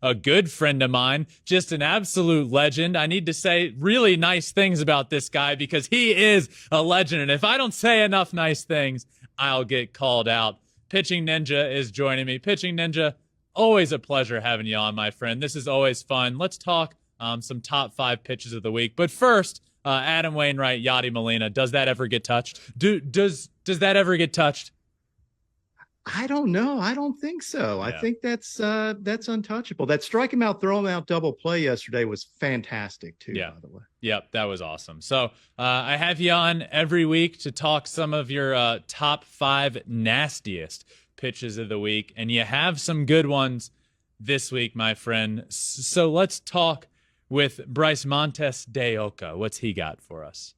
a good friend of mine, just an absolute legend. I need to say really nice things about this guy because he is a legend. And if I don't say enough nice things, I'll get called out. Pitching Ninja is joining me. Pitching Ninja, always a pleasure having you on, my friend. This is always fun. Let's talk some top 5 pitches of the week. But first, Adam Wainwright, Yadi Molina, does that ever get touched? Does that ever get touched? I don't know. I don't think so. Yeah. I think that's untouchable. That strike him out, throw him out double play yesterday was fantastic too, by the way. Yep, that was awesome. So I have you on every week to talk some of your top 5 nastiest pitches of the week, and you have some good ones this week, my friend. So let's talk with Bryce Montes de Oca. What's he got for us?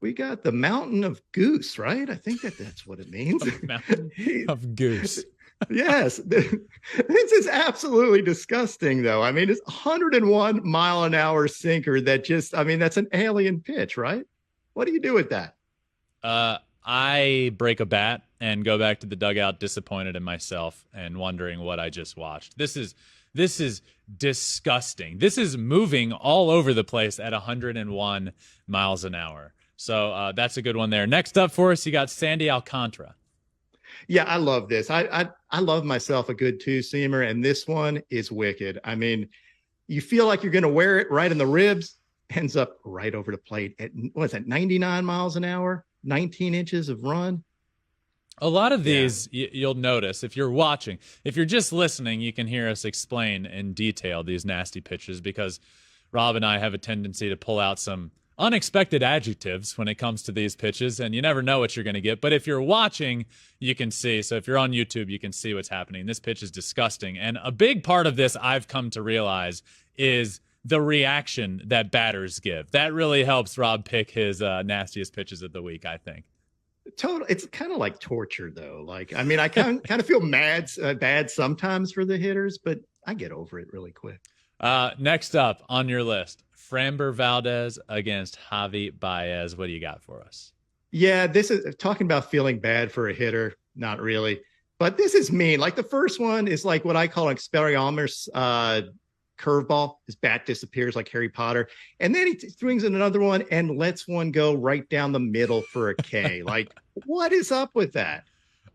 We got the Mountain of Goose, right? I think that's what it means. Mountain of Goose. Yes. This is absolutely disgusting, though. I mean, it's 101 mile an hour sinker that just, I mean, that's an alien pitch, right? What do you do with that? I break a bat and go back to the dugout disappointed in myself and wondering what I just watched. This is disgusting. This is moving all over the place at 101 miles an hour. So that's a good one there. Next up for us, you got Sandy Alcántara. Yeah, I love this. I love myself a good two-seamer, and this one is wicked. I mean, you feel like you're going to wear it right in the ribs, ends up right over the plate at, what's that, 99 miles an hour, 19 inches of run. A lot of these, you'll notice, if you're watching. If you're just listening, you can hear us explain in detail these nasty pitches because Rob and I have a tendency to pull out some unexpected adjectives when it comes to these pitches, and you never know what you're going to get. But if you're watching, you can see. So if you're on YouTube, you can see what's happening. This pitch is disgusting. And a big part of this, I've come to realize, is the reaction that batters give. That really helps Rob pick his nastiest pitches of the week, I think. Total. It's kind of like torture, though. Like, I mean, I kind of feel bad sometimes for the hitters, but I get over it really quick. Next up on your list, Framber Valdez against Javi Baez. What do you got for us? Yeah, this is talking about feeling bad for a hitter. Not really, but this is mean. Like the first one is like what I call an Expelliarmus curveball. His bat disappears like Harry Potter. And then he swings in another one and lets one go right down the middle for a K. Like, what is up with that?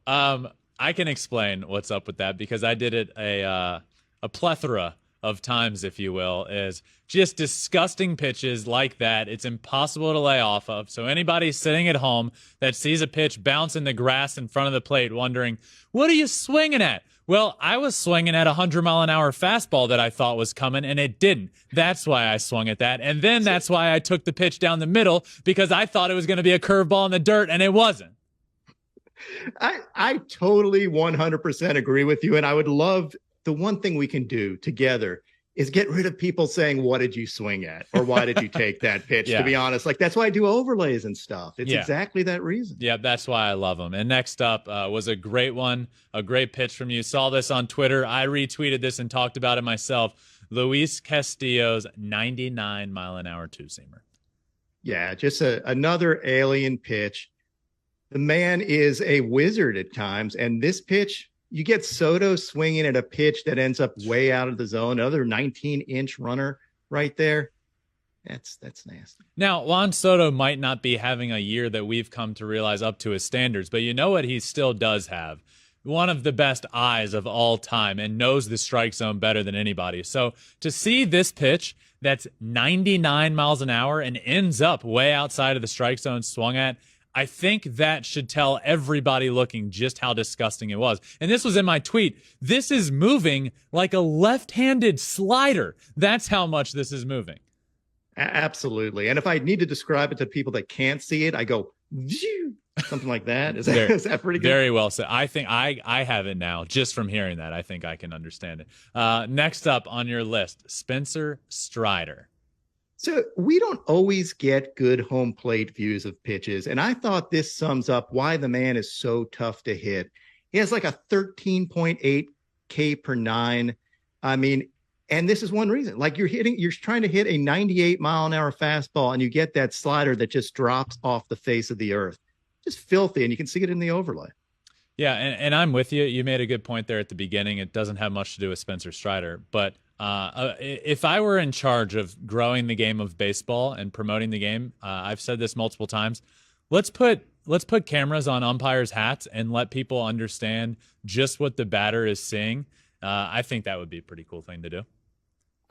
I can explain what's up with that because I did it a plethora of times, if you will, is just disgusting pitches like that. It's impossible to lay off of. So anybody sitting at home that sees a pitch bounce in the grass in front of the plate wondering, what are you swinging at? Well, I was swinging at a 100-mile-an-hour fastball that I thought was coming, and it didn't. That's why I swung at that. And then that's why I took the pitch down the middle, because I thought it was going to be a curveball in the dirt, and it wasn't. I totally 100% agree with you, and I would love the one thing we can do together is get rid of people saying, what did you swing at? Or why did you take that pitch? To be honest, like that's why I do overlays and stuff. It's exactly that reason. Yeah, that's why I love them. And next up was a great one, a great pitch from you. Saw this on Twitter. I retweeted this and talked about it myself. Luis Castillo's 99-mile-an-hour two-seamer. Yeah, just another alien pitch. The man is a wizard at times. And this pitch, you get Soto swinging at a pitch that ends up way out of the zone. Another 19-inch runner right there. That's nasty. Now, Juan Soto might not be having a year that we've come to realize up to his standards, but you know what he still does have? One of the best eyes of all time and knows the strike zone better than anybody. So to see this pitch that's 99 miles an hour and ends up way outside of the strike zone swung at, I think that should tell everybody looking just how disgusting it was. And this was in my tweet. This is moving like a left-handed slider. That's how much this is moving. Absolutely. And if I need to describe it to people that can't see it, I go, something like that. Is that pretty good? Very well said. I think I have it now just from hearing that. I think I can understand it. Next up on your list, Spencer Strider. So we don't always get good home plate views of pitches. And I thought this sums up why the man is so tough to hit. He has like a 13.8 K per nine. I mean, and this is one reason, like you're trying to hit a 98-mile-an-hour fastball and you get that slider that just drops off the face of the earth. Just filthy. And you can see it in the overlay. Yeah, and I'm with you. You made a good point there at the beginning. It doesn't have much to do with Spencer Strider, but If I were in charge of growing the game of baseball and promoting the game, I've said this multiple times. Let's put cameras on umpires' hats and let people understand just what the batter is seeing. I think that would be a pretty cool thing to do.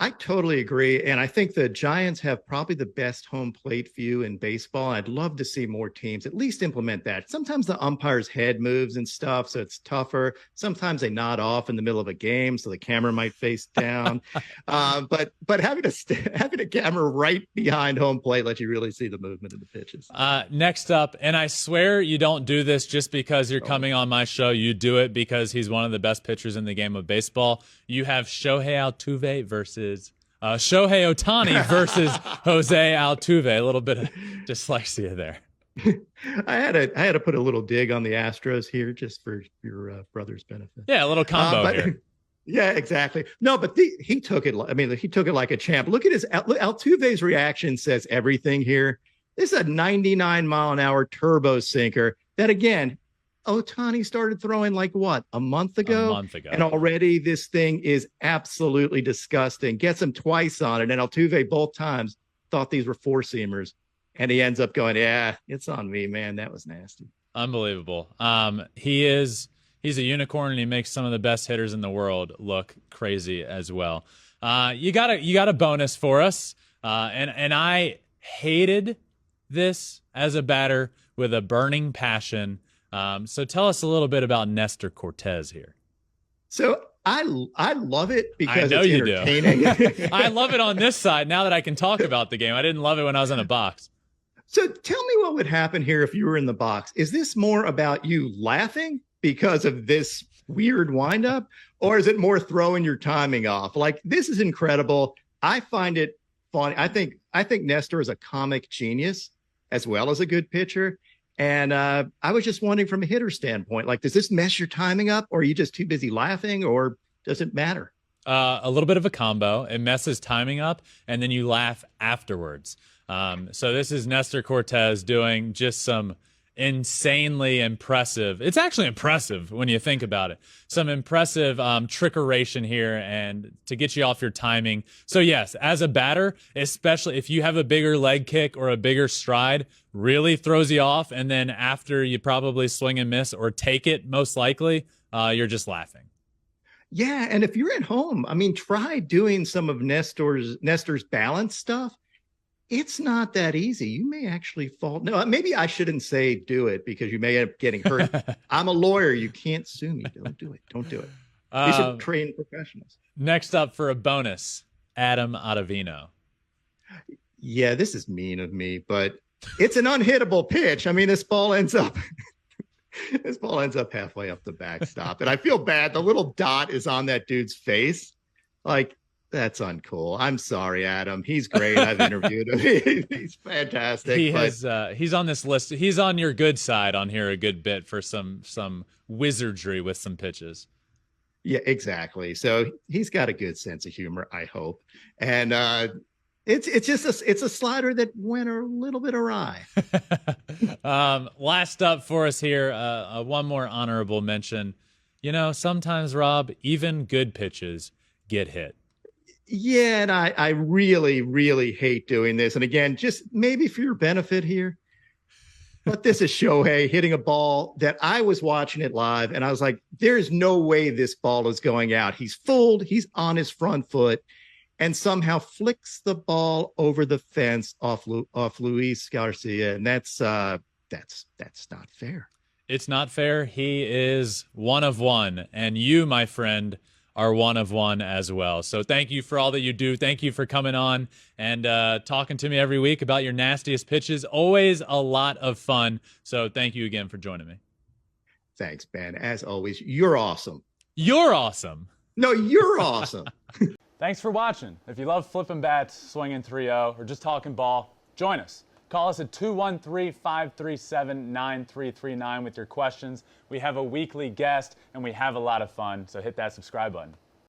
I totally agree. And I think the Giants have probably the best home plate view in baseball. I'd love to see more teams at least implement that. Sometimes the umpire's head moves and stuff, so it's tougher. Sometimes they nod off in the middle of a game, so the camera might face down. But having a camera right behind home plate lets you really see the movement of the pitches. Next up, and I swear you don't do this just because you're coming on my show. You do it because he's one of the best pitchers in the game of baseball. You have Shohei Altuve versus Shohei Ohtani versus Jose Altuve. A little bit of dyslexia there. I had to put a little dig on the Astros here just for your brother's benefit. Yeah, a little combo here. Yeah, exactly. No, but he took it. I mean, he took it like a champ. Look at Altuve's reaction says everything here. This is a 99-mile-an-hour turbo sinker that, again, Ohtani started throwing like what, a month ago? A month ago. And already this thing is absolutely disgusting. Gets him twice on it. And Altuve both times thought these were four-seamers. And he ends up going, yeah, it's on me, man. That was nasty. Unbelievable. He's a unicorn, and he makes some of the best hitters in the world look crazy as well. You got a bonus for us. And I hated this as a batter with a burning passion. So tell us a little bit about Nestor Cortez here. So I love it because I know it's you entertaining. do. I love it on this side now that I can talk about the game. I didn't love it when I was in a box. So tell me what would happen here if you were in the box. Is this more about you laughing because of this weird windup, or is it more throwing your timing off? Like, this is incredible. I find it funny. I think Nestor is a comic genius as well as a good pitcher. And I was just wondering from a hitter standpoint, like, does this mess your timing up, or are you just too busy laughing, or does it matter? A little bit of a combo. It messes timing up, and then you laugh afterwards. So this is Nestor Cortez doing just some insanely impressive. It's actually impressive when you think about it. Some impressive trickeration here and to get you off your timing. So yes, as a batter, especially if you have a bigger leg kick or a bigger stride, really throws you off. And then after you probably swing and miss or take it, most likely, you're just laughing. Yeah, and if you're at home, I mean, try doing some of Nestor's balance stuff. It's not that easy. You may actually fall. No, maybe I shouldn't say do it because you may end up getting hurt. I'm a lawyer. You can't sue me. Don't do it. Don't do it. These are trained professionals. Next up for a bonus, Adam Ottavino. Yeah, this is mean of me, but it's an unhittable pitch. I mean, this ball ends up halfway up the backstop. And I feel bad. The little dot is on that dude's face. Like, that's uncool. I'm sorry, Adam. He's great. I've interviewed him. He's fantastic. He's on this list. He's on your good side on here a good bit for some wizardry with some pitches. Yeah, exactly. So he's got a good sense of humor, I hope. And it's just a slider that went a little bit awry. Last up for us here, one more honorable mention. You know, sometimes, Rob, even good pitches get hit. Yeah, and I really, really hate doing this. And again, just maybe for your benefit here, but this is Shohei hitting a ball that I was watching it live, and I was like, there's no way this ball is going out. He's fooled. He's on his front foot, and somehow flicks the ball over the fence off Luis Garcia, and that's not fair. It's not fair. He is one of one, and you, my friend, are one of one as well. So thank you for all that you do. Thank you for coming on and talking to me every week about your nastiest pitches. Always a lot of fun. So thank you again for joining me. Thanks, Ben. As always, you're awesome. You're awesome. No, you're awesome. Thanks for watching. If you love flipping bats, swinging 3-0, or just talking ball, join us. Call us at 213-537-9339 with your questions. We have a weekly guest, and we have a lot of fun, so hit that subscribe button.